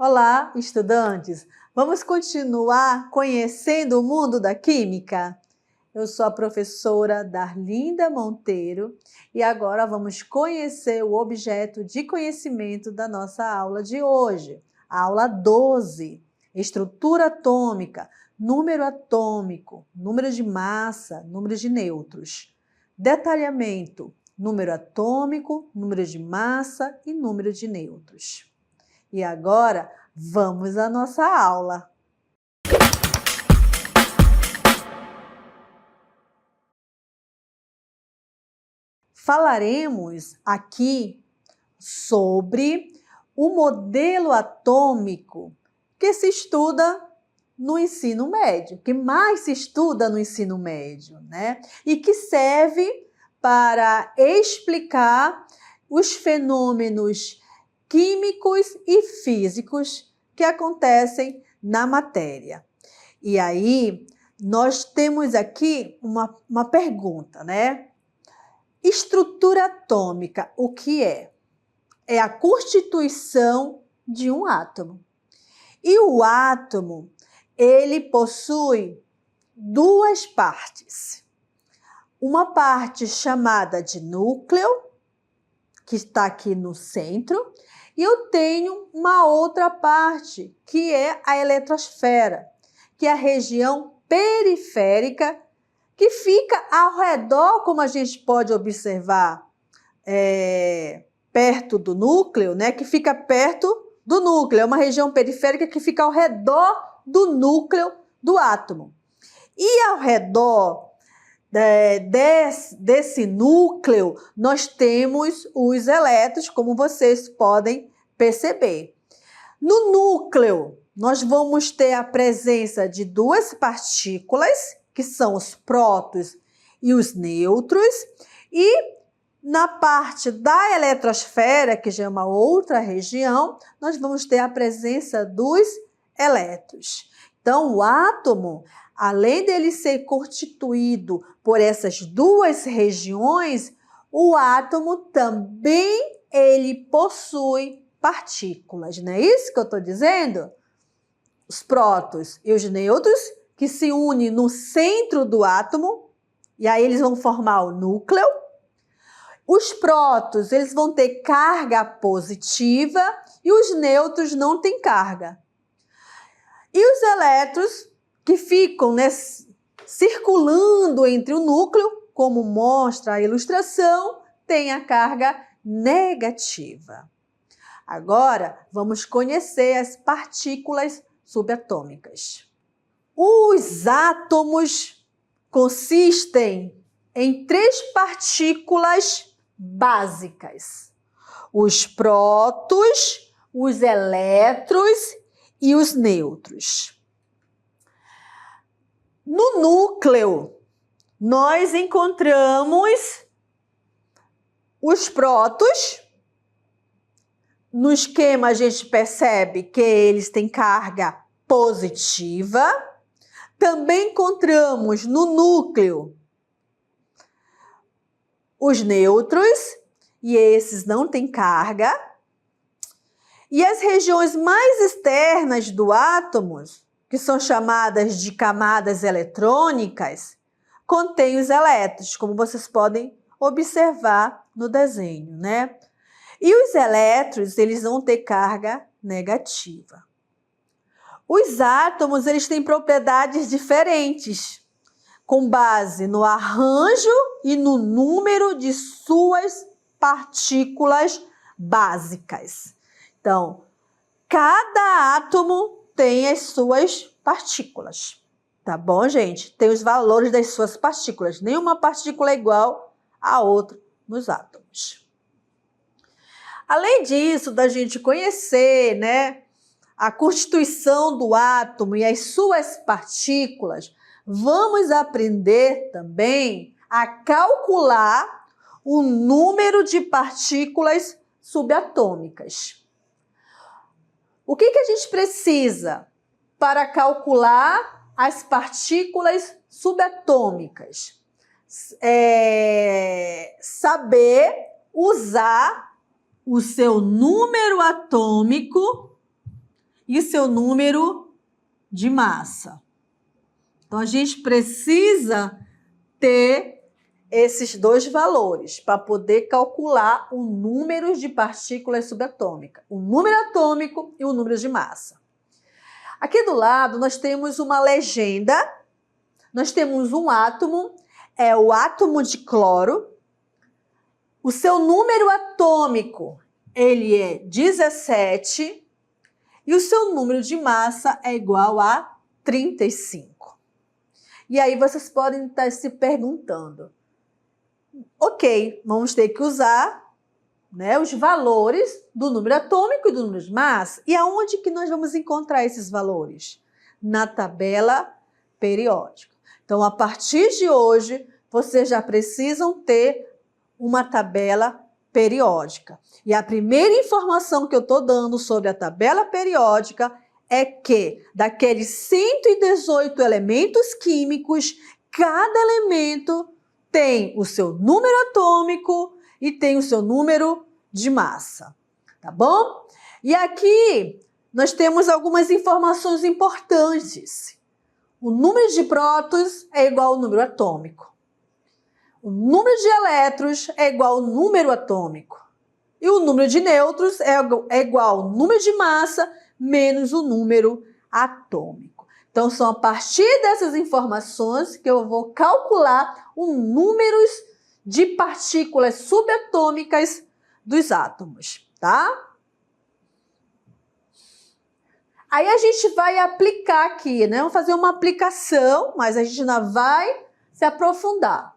Olá, estudantes! Vamos continuar conhecendo o mundo da química? Eu sou a professora Darlinda Monteiro e agora vamos conhecer o objeto de conhecimento da nossa aula de hoje, a aula 12, estrutura atômica, número atômico, número de massa, número de nêutrons. Detalhamento, número atômico, número de massa e número de nêutrons. E agora, vamos à nossa aula. Falaremos aqui sobre o modelo atômico que se estuda no ensino médio, que mais se estuda no ensino médio, né? E que serve para explicar os fenômenos químicos e físicos que acontecem na matéria. E aí, nós temos aqui uma pergunta, né? Estrutura atômica, o que é? É a constituição de um átomo. E o átomo, ele possui duas partes. Uma parte chamada de núcleo, que está aqui no centro, e eu tenho uma outra parte, que é a eletrosfera, que é a região periférica, que fica ao redor, como a gente pode observar, perto do núcleo, né? Que fica perto do núcleo, é uma região periférica que fica ao redor do núcleo do átomo. E ao redor desse núcleo, nós temos os elétrons, como vocês podem perceber. No núcleo, nós vamos ter a presença de duas partículas, que são os prótons e os nêutrons, e na parte da eletrosfera, que já é uma outra região, nós vamos ter a presença dos elétrons. Então, o átomo, além dele ser constituído por essas duas regiões, o átomo também ele possui partículas, não é isso que eu estou dizendo? Os prótons e os nêutrons que se unem no centro do átomo, e aí eles vão formar o núcleo. Os prótons, eles vão ter carga positiva e os nêutrons não têm carga. E os elétrons que ficam circulando entre o núcleo, como mostra a ilustração, têm a carga negativa. Agora, vamos conhecer as partículas subatômicas. Os átomos consistem em três partículas básicas: os prótons, os elétrons e os nêutrons. No núcleo, nós encontramos os prótons. No esquema, a gente percebe que eles têm carga positiva. Também encontramos no núcleo os nêutrons, e esses não têm carga. E as regiões mais externas do átomo, que são chamadas de camadas eletrônicas, contêm os elétrons, como vocês podem observar no desenho, né? E os elétrons, eles vão ter carga negativa. Os átomos, eles têm propriedades diferentes, com base no arranjo e no número de suas partículas básicas. Então, cada átomo tem as suas partículas, tá bom, gente? Tem os valores das suas partículas. Nenhuma partícula é igual a outra nos átomos. Além disso, da gente conhecer, né, a constituição do átomo e as suas partículas, vamos aprender também a calcular o número de partículas subatômicas. O que a gente precisa para calcular as partículas subatômicas? Saber usar o seu número atômico e seu número de massa. Então, a gente precisa ter esses dois valores para poder calcular o número de partículas subatômicas, o número atômico e o número de massa. Aqui do lado, nós temos uma legenda, nós temos um átomo, é o átomo de cloro. O seu número atômico, ele é 17 e o seu número de massa é igual a 35. E aí vocês podem estar se perguntando, ok, vamos ter que usar, né, os valores do número atômico e do número de massa. E aonde que nós vamos encontrar esses valores? Na tabela periódica. Então, a partir de hoje, vocês já precisam ter uma tabela periódica. E a primeira informação que eu estou dando sobre a tabela periódica é que daqueles 118 elementos químicos, cada elemento tem o seu número atômico e tem o seu número de massa, tá bom? E aqui nós temos algumas informações importantes. O número de prótons é igual ao número atômico. O número de elétrons é igual ao número atômico. E o número de nêutrons é igual ao número de massa menos o número atômico. Então, são a partir dessas informações que eu vou calcular os números de partículas subatômicas dos átomos, tá? Aí a gente vai aplicar aqui, né? Vamos fazer uma aplicação, mas a gente ainda vai se aprofundar.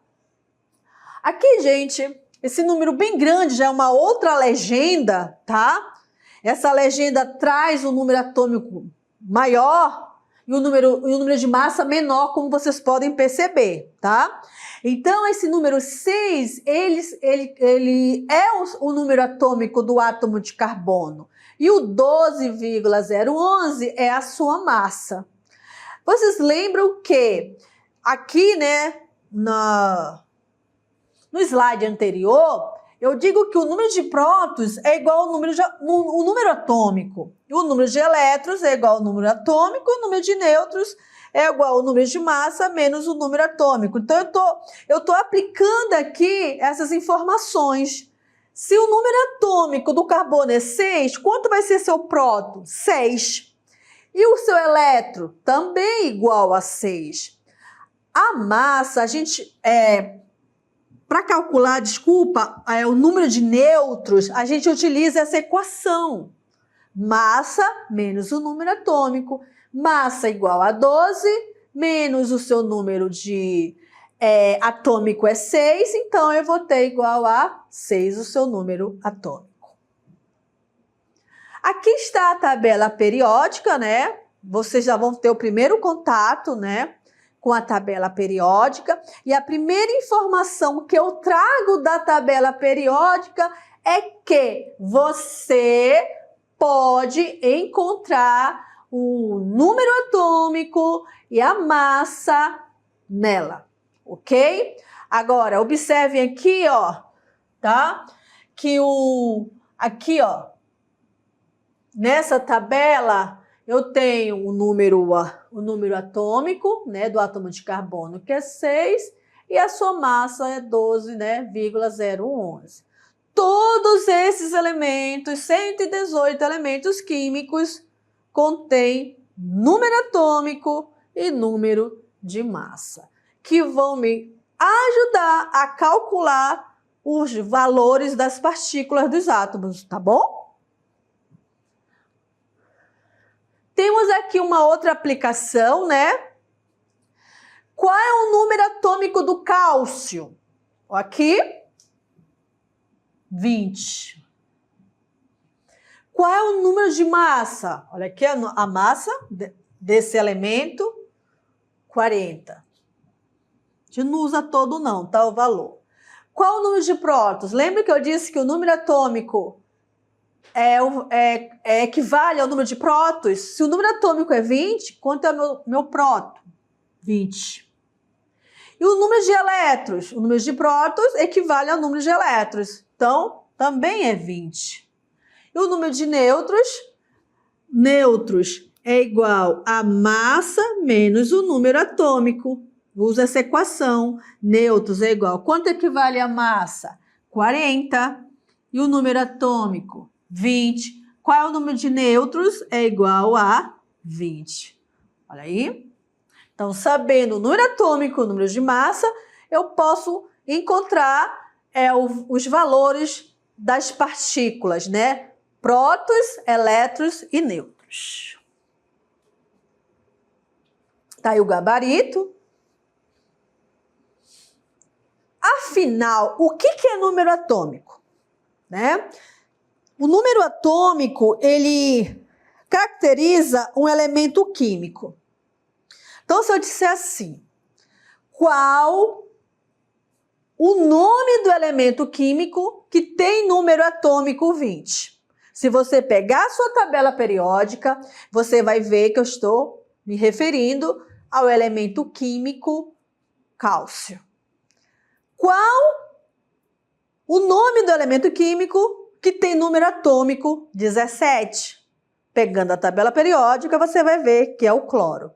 Aqui, gente, esse número bem grande já é uma outra legenda, tá? Essa legenda traz um número atômico maior e o número de massa menor, como vocês podem perceber, tá? Então, esse número 6, ele é o número atômico do átomo de carbono. E o 12,011 é a sua massa. Vocês lembram que aqui, né, no slide anterior, eu digo que o número de prótons é igual ao número atômico. E o número de elétrons é igual ao número atômico. E o número de nêutrons é igual ao número de massa menos o número atômico. Então, eu tô aplicando aqui essas informações. Se o número atômico do carbono é 6, quanto vai ser seu próton? 6. E o seu elétron? Também igual a 6. A massa, a gente... Para calcular, o número de nêutrons, a gente utiliza essa equação. Massa menos o número atômico. Massa igual a 12, menos o seu número de atômico é 6, então eu vou ter igual a 6 o seu número atômico. Aqui está a tabela periódica, né? Vocês já vão ter o primeiro contato, né, com a tabela periódica. E a primeira informação que eu trago da tabela periódica é que você pode encontrar o número atômico e a massa nela, ok? Agora, observem aqui, ó, tá? Que aqui, ó, nessa tabela, eu tenho o número atômico, né, do átomo de carbono, que é 6, e a sua massa é 12, né, 0,011. Todos esses elementos, 118 elementos químicos, contêm número atômico e número de massa, que vão me ajudar a calcular os valores das partículas dos átomos, tá bom? Temos aqui uma outra aplicação, né? Qual é o número atômico do cálcio? Aqui, 20. Qual é o número de massa? Olha aqui a massa desse elemento, 40. A gente não usa todo não, tá? O valor. Qual o número de prótons? Lembra que eu disse que o número atômico equivale ao número de prótons? Se o número atômico é 20, quanto é o meu próton? 20. E o número de elétrons? O número de prótons equivale ao número de elétrons. Então, também é 20. E o número de nêutrons nêutrons é igual a massa menos o número atômico. Usa essa equação. Nêutrons é igual. Quanto equivale a massa? 40. E o número atômico? 20. Qual é o número de nêutrons? É igual a 20. Olha aí. Então, sabendo o número atômico, o número de massa, eu posso encontrar os valores das partículas, né? Prótons, elétrons e nêutrons. Tá aí o gabarito. Afinal, o que é número atômico? Né? O número atômico, ele caracteriza um elemento químico. Então, se eu disser assim, qual o nome do elemento químico que tem número atômico 20? Se você pegar a sua tabela periódica, você vai ver que eu estou me referindo ao elemento químico cálcio. Qual o nome do elemento químico que tem número atômico 17? Pegando a tabela periódica, você vai ver que é o cloro.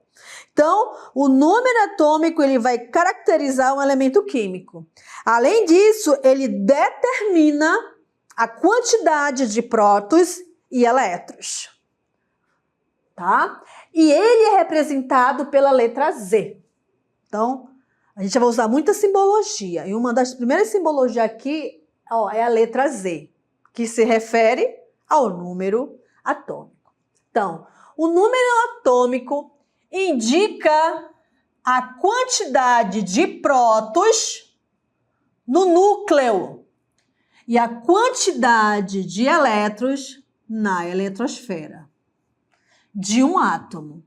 Então, o número atômico ele vai caracterizar um elemento químico. Além disso, ele determina a quantidade de prótons e elétrons. Tá? E ele é representado pela letra Z. Então, a gente vai usar muita simbologia. E uma das primeiras simbologias aqui é a letra Z, que se refere ao número atômico. Então, o número atômico indica a quantidade de prótons no núcleo e a quantidade de elétrons na eletrosfera de um átomo.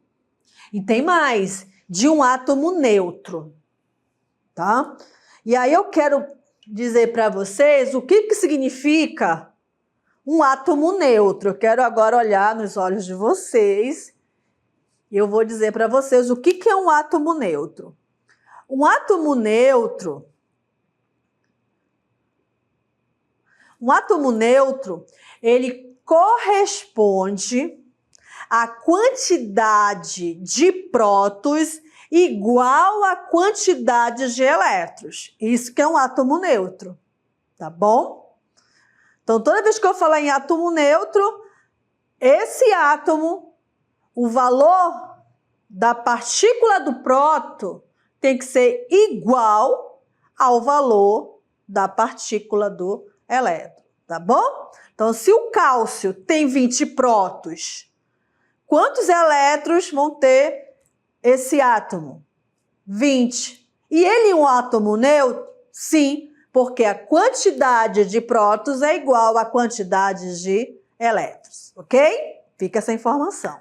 E tem mais, de um átomo neutro, tá? E aí eu quero dizer para vocês o que significa um átomo neutro. Eu quero agora olhar nos olhos de vocês e eu vou dizer para vocês o que é um átomo neutro. Um átomo neutro, ele corresponde à quantidade de prótons igual à quantidade de elétrons. Isso que é um átomo neutro, tá bom? Então, toda vez que eu falar em átomo neutro, esse átomo, o valor da partícula do próton tem que ser igual ao valor da partícula do elétron, tá bom? Então, se o cálcio tem 20 prótons, quantos elétrons vão ter esse átomo? 20. E ele é um átomo neutro? Sim, porque a quantidade de prótons é igual à quantidade de elétrons, ok? Fica essa informação.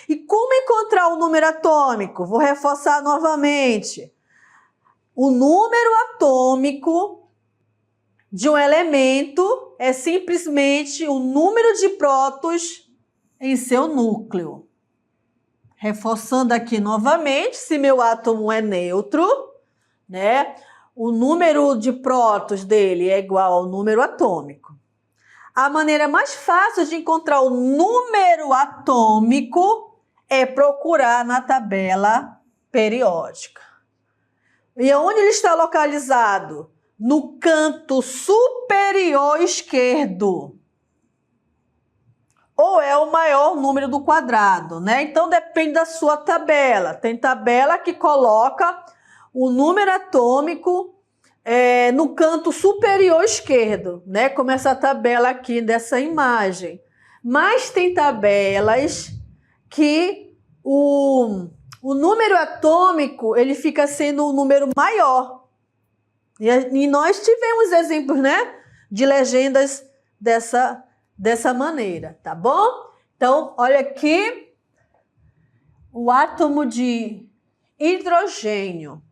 E como encontrar o número atômico? Vou reforçar novamente. O número atômico de um elemento é simplesmente o número de prótons em seu núcleo. Reforçando aqui novamente, se meu átomo é neutro, né? O número de prótons dele é igual ao número atômico. A maneira mais fácil de encontrar o número atômico é procurar na tabela periódica. E onde ele está localizado? No canto superior esquerdo. Ou é o maior número do quadrado, né? Então depende da sua tabela. Tem tabela que coloca o número atômico no canto superior esquerdo, né? Como essa tabela aqui dessa imagem. Mas tem tabelas que o número atômico ele fica sendo um número maior. E nós tivemos exemplos, né? De legendas dessa maneira, tá bom? Então, olha aqui o átomo de hidrogênio.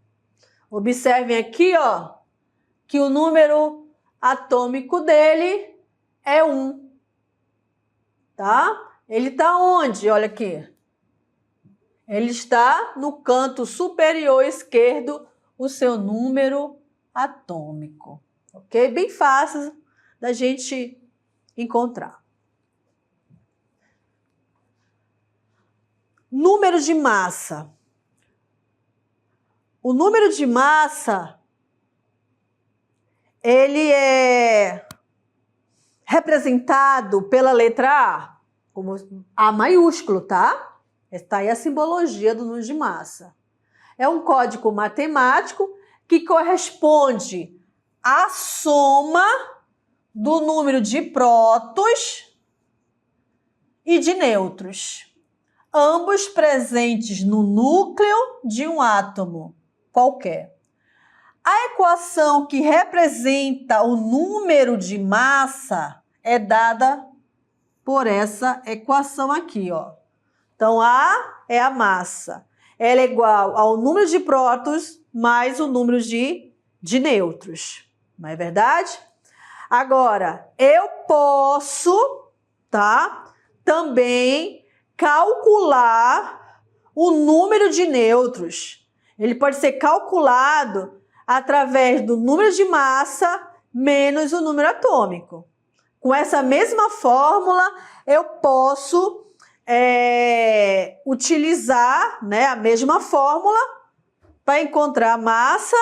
Observem aqui, ó, que o número atômico dele é 1, tá? Ele está onde? Olha aqui. Ele está no canto superior esquerdo, o seu número atômico, ok? Bem fácil da gente encontrar. número de massa. O número de massa, ele é representado pela letra A, como A maiúsculo, tá? Está aí a simbologia do número de massa. É um código matemático que corresponde à soma do número de prótons e de nêutrons, ambos presentes no núcleo de um átomo qualquer. A equação que representa o número de massa é dada por essa equação aqui, ó. Então, A é a massa. Ela é igual ao número de prótons mais o número de nêutrons. Não é verdade? Agora, eu posso, tá, também calcular o número de nêutrons. Ele pode ser calculado através do número de massa menos o número atômico. Com essa mesma fórmula, eu posso utilizar, né, a mesma fórmula para encontrar massa,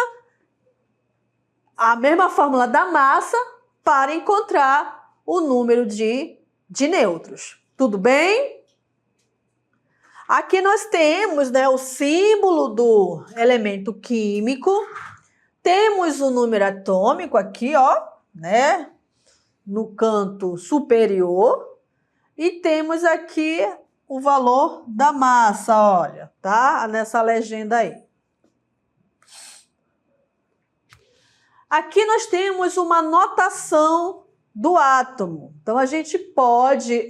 a mesma fórmula da massa para encontrar o número de nêutrons. Tudo bem? Aqui nós temos, né, o símbolo do elemento químico, temos o número atômico aqui, ó, né, no canto superior, e temos aqui o valor da massa, olha, tá? Nessa legenda aí. Aqui nós temos uma notação do átomo. Então, a gente pode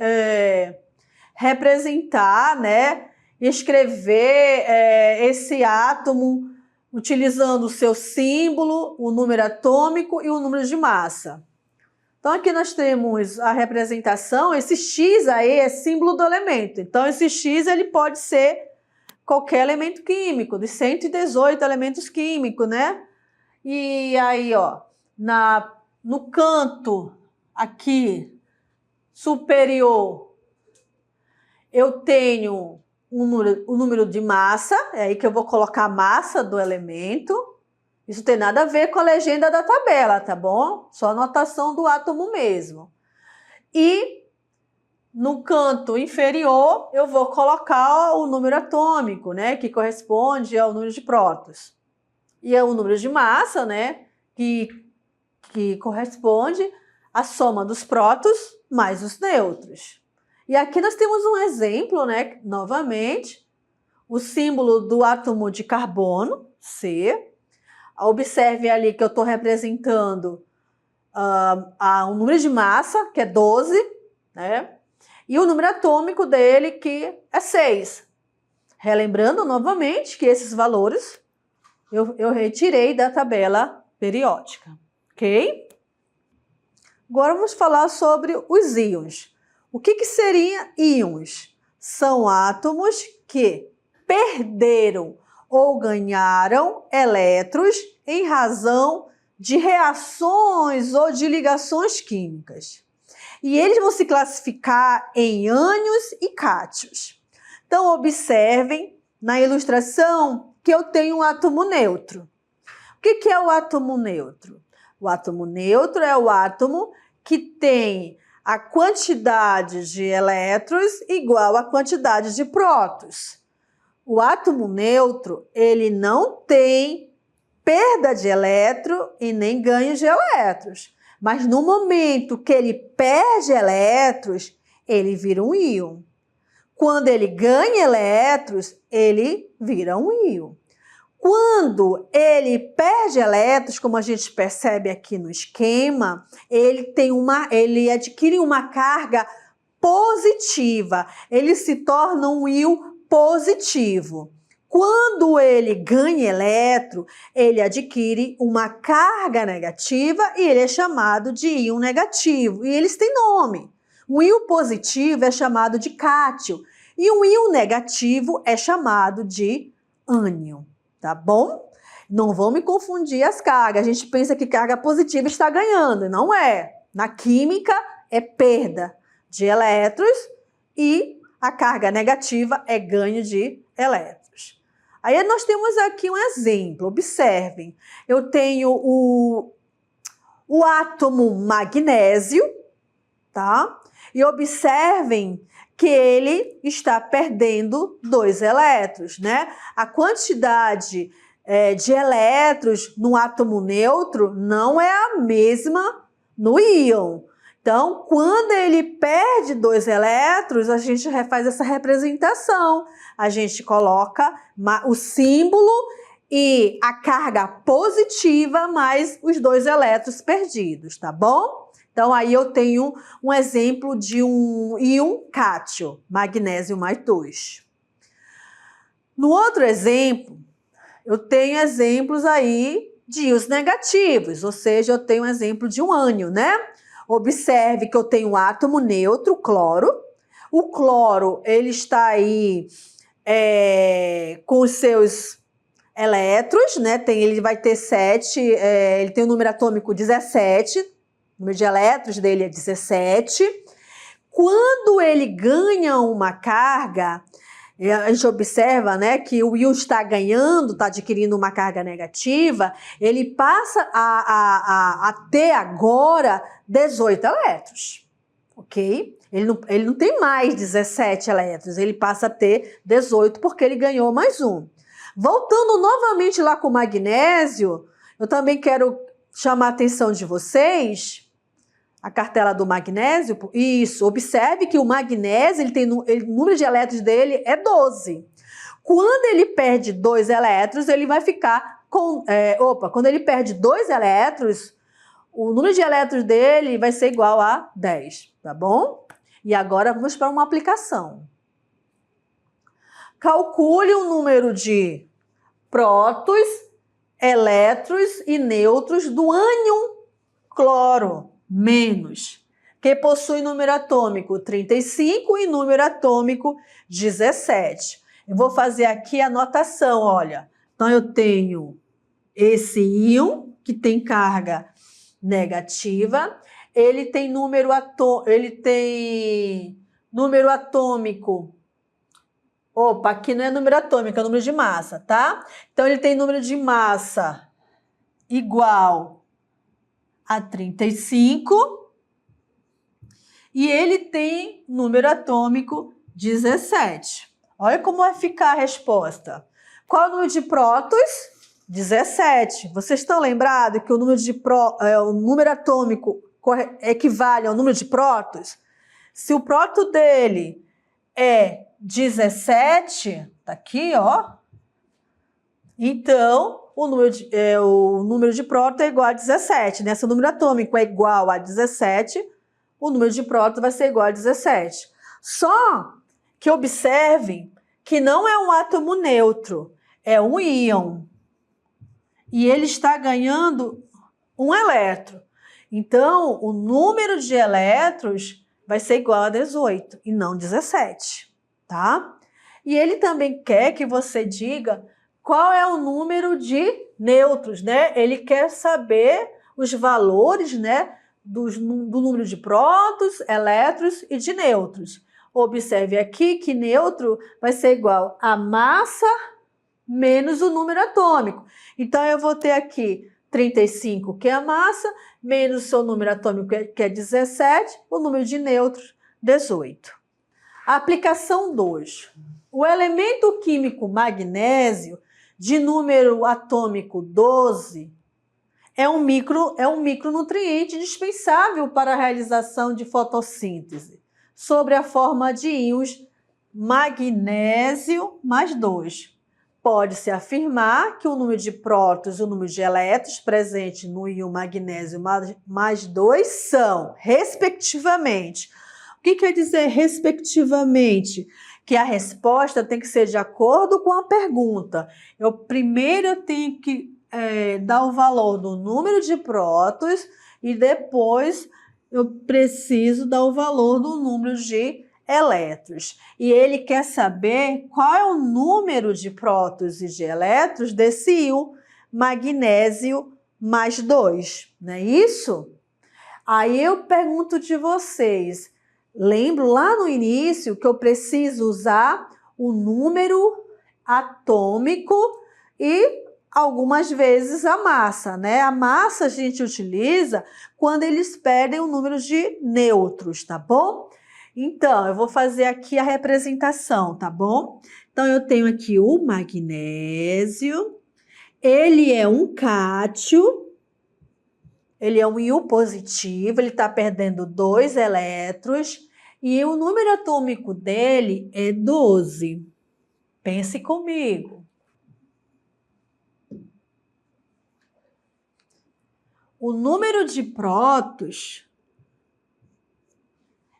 representar, né, escrever esse átomo utilizando o seu símbolo, o número atômico e o número de massa. Então, aqui nós temos a representação, esse X aí é símbolo do elemento. Então, esse X ele pode ser qualquer elemento químico, de 118 elementos químicos, né? E aí, ó, no canto aqui superior, eu tenho o número de massa, é aí que eu vou colocar a massa do elemento. Isso tem nada a ver com a legenda da tabela, tá bom? Só a notação do átomo mesmo. E no canto inferior, eu vou colocar o número atômico, né? Que corresponde ao número de prótons. E é o número de massa, né? Que corresponde à soma dos prótons mais os nêutrons. E aqui nós temos um exemplo, né? Novamente, o símbolo do átomo de carbono, C. Observe ali que eu estou representando um número de massa, que é 12, né? E o número atômico dele, que é 6. Relembrando novamente que esses valores eu retirei da tabela periódica, ok? Agora vamos falar sobre os íons. O que seriam íons? São átomos que perderam ou ganharam elétrons em razão de reações ou de ligações químicas. E eles vão se classificar em ânions e cátions. Então, observem na ilustração que eu tenho um átomo neutro. O que é o átomo neutro? O átomo neutro é o átomo que tem a quantidade de elétrons igual à quantidade de prótons. O átomo neutro, ele não tem perda de elétron e nem ganho de elétrons. Mas no momento que ele perde elétrons, ele vira um íon. Quando ele ganha elétrons, ele vira um íon. Quando ele perde elétrons, como a gente percebe aqui no esquema, ele adquire uma carga positiva. Ele se torna um íon positivo. Quando ele ganha elétron, ele adquire uma carga negativa e ele é chamado de íon negativo. E eles têm nome. Um íon positivo é chamado de cátion e um íon negativo é chamado de ânion, tá bom? Não vão me confundir as cargas. A gente pensa que carga positiva está ganhando, não é. Na química é perda de elétrons e a carga negativa é ganho de elétrons. Aí nós temos aqui um exemplo, observem. Eu tenho o átomo magnésio, tá? E observem que ele está perdendo 2 elétrons, né? A quantidade de elétrons no átomo neutro não é a mesma no íon. Então, quando ele perde 2 elétrons, a gente faz essa representação. A gente coloca o símbolo e a carga positiva mais os 2 elétrons perdidos, tá bom? Então, aí eu tenho um exemplo de um íon cátion, magnésio mais 2. No outro exemplo, eu tenho exemplos aí de íons negativos, ou seja, eu tenho um exemplo de um ânion, né? Observe que eu tenho um átomo neutro, cloro. O cloro, ele está aí com os seus elétrons, né? Ele vai ter 7, ele tem o número atômico 17, o número de elétrons dele é 17. Quando ele ganha uma carga, a gente observa, né, que o íon está ganhando, está adquirindo uma carga negativa, ele passa a ter agora 18 elétrons, ok? Ele não tem mais 17 elétrons, ele passa a ter 18 porque ele ganhou mais um. Voltando novamente lá com o magnésio, eu também quero chamar a atenção de vocês, a cartela do magnésio, isso, observe que o magnésio, o número de elétrons dele é 12. Quando ele perde 2 elétrons, ele vai ficar com... quando ele perde 2 elétrons, o número de elétrons dele vai ser igual a 10, tá bom? E agora vamos para uma aplicação. Calcule o número de prótons, elétrons e nêutrons do ânion cloro menos, que possui número atômico 35 e número atômico 17. Eu vou fazer aqui a anotação, olha. Então, eu tenho esse íon, que tem carga negativa, ele tem número atômico. Opa, aqui não é número atômico, é número de massa, tá? Então, ele tem número de massa igual a 35 e ele tem número atômico 17. Olha como vai ficar a resposta. Qual é o número de prótons? 17. Vocês estão lembrados que o número atômico equivale ao número de prótons? Se o próton dele é 17, tá aqui, ó. Então, o número de próton é igual a 17, né? Se o número atômico é igual a 17, o número de próton vai ser igual a 17. Só que observem que não é um átomo neutro, é um íon. E ele está ganhando um elétron. Então, o número de elétrons vai ser igual a 18 e não 17, tá? E ele também quer que você diga qual é o número de nêutrons, né? Ele quer saber os valores, né, do número de prótons, elétrons e de nêutrons. Observe aqui que nêutron vai ser igual a massa menos o número atômico. Então, eu vou ter aqui 35, que é a massa, menos o seu número atômico, que é 17, o número de nêutrons, 18. Aplicação 2. O elemento químico magnésio, de número atômico 12, é um micronutriente dispensável para a realização de fotossíntese, sob a forma de íons magnésio mais 2. Pode-se afirmar que o número de prótons e o número de elétrons presentes no íon magnésio mais 2 são, respectivamente. O que quer dizer respectivamente? Que a resposta tem que ser de acordo com a pergunta. Primeiro eu tenho que dar o valor do número de prótons e depois eu preciso dar o valor do número de elétrons. E ele quer saber qual é o número de prótons e de elétrons desse íon magnésio mais 2, não é isso? Aí eu pergunto de vocês, Lembro lá no início que eu preciso usar o número atômico e algumas vezes a massa, né? A massa a gente utiliza quando eles perdem o número de nêutrons, tá bom? Então, eu vou fazer aqui a representação, tá bom? Então, eu tenho aqui o magnésio, ele é um cátion, ele é um íon positivo, ele está perdendo 2 elétrons e o número atômico dele é 12. Pense comigo. O número de prótons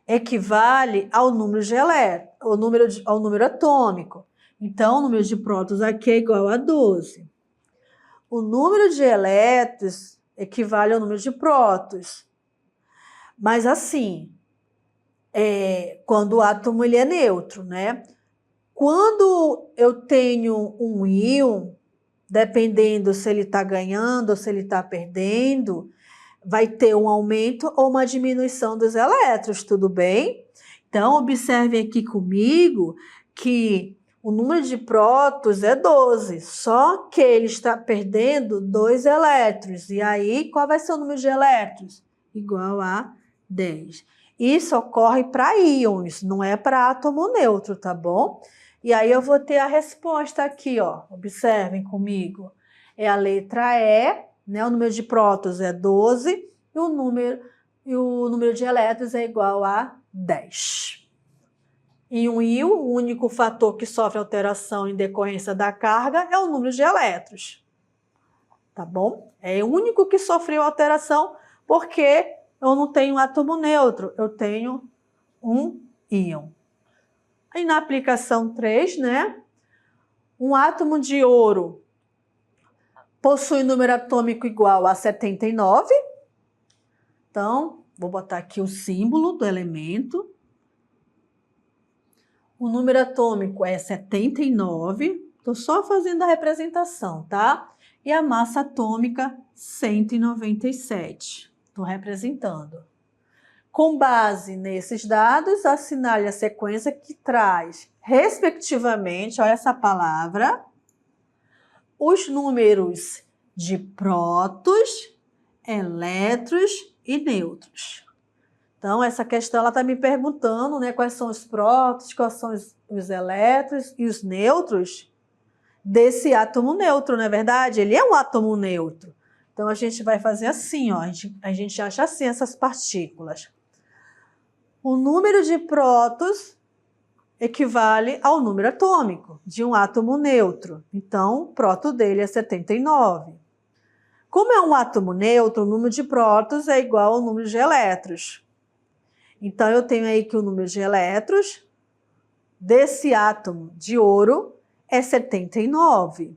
equivale ao número de elétrons, ao número atômico. Então, o número de prótons aqui é igual a 12. O número de elétrons equivale ao número de prótons. Mas assim, quando o átomo ele é neutro, né? Quando eu tenho um íon, dependendo se ele está ganhando ou se ele está perdendo, vai ter um aumento ou uma diminuição dos elétrons, tudo bem? Então, observe aqui comigo que o número de prótons é 12, só que ele está perdendo 2 elétrons. E aí, qual vai ser o número de elétrons? Igual a 10. Isso ocorre para íons, não é para átomo neutro, tá bom? E aí eu vou ter a resposta aqui, ó. Observem comigo. É a letra E, né? O número de prótons é 12 e o número de elétrons é igual a 10. Em um íon, o único fator que sofre alteração em decorrência da carga é o número de elétrons. Tá bom? É o único que sofreu alteração porque eu não tenho um átomo neutro, eu tenho um íon. Aí na aplicação 3, né? Um átomo de ouro possui número atômico igual a 79. Então, vou botar aqui o símbolo do elemento. O número atômico é 79. Estou só fazendo a representação, tá? E a massa atômica, 197. Estou representando. Com base nesses dados, assinale a sequência que traz, respectivamente, olha essa palavra, os números de prótons, elétrons e nêutrons. Então, essa questão ela está me perguntando, né, quais são os prótons, quais são os elétrons e os nêutrons desse átomo neutro, não é verdade? Ele é um átomo neutro. Então, a gente vai fazer assim, ó, a gente acha assim essas partículas. O número de prótons equivale ao número atômico de um átomo neutro. Então, o próton dele é 79. Como é um átomo neutro, o número de prótons é igual ao número de elétrons. Então, eu tenho aí que o número de elétrons desse átomo de ouro é 79.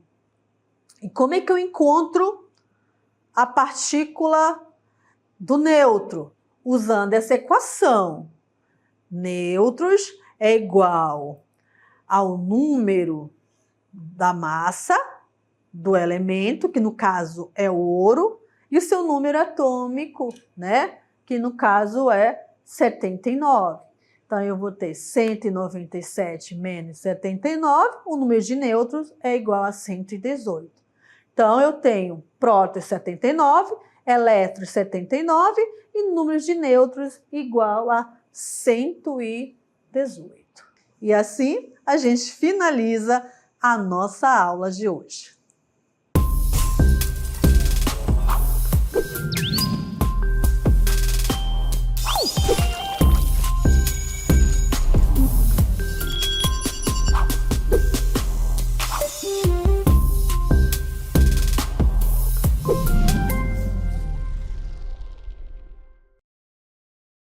E como é que eu encontro a partícula do neutro? Usando essa equação. Nêutrons é igual ao número da massa do elemento, que no caso é o ouro, e o seu número atômico, né? Que no caso é 79. Então, eu vou ter 197 menos 79, o número de nêutrons é igual a 118. Então, eu tenho prótons 79, elétrons 79 e número de nêutrons igual a 118. E assim, a gente finaliza a nossa aula de hoje.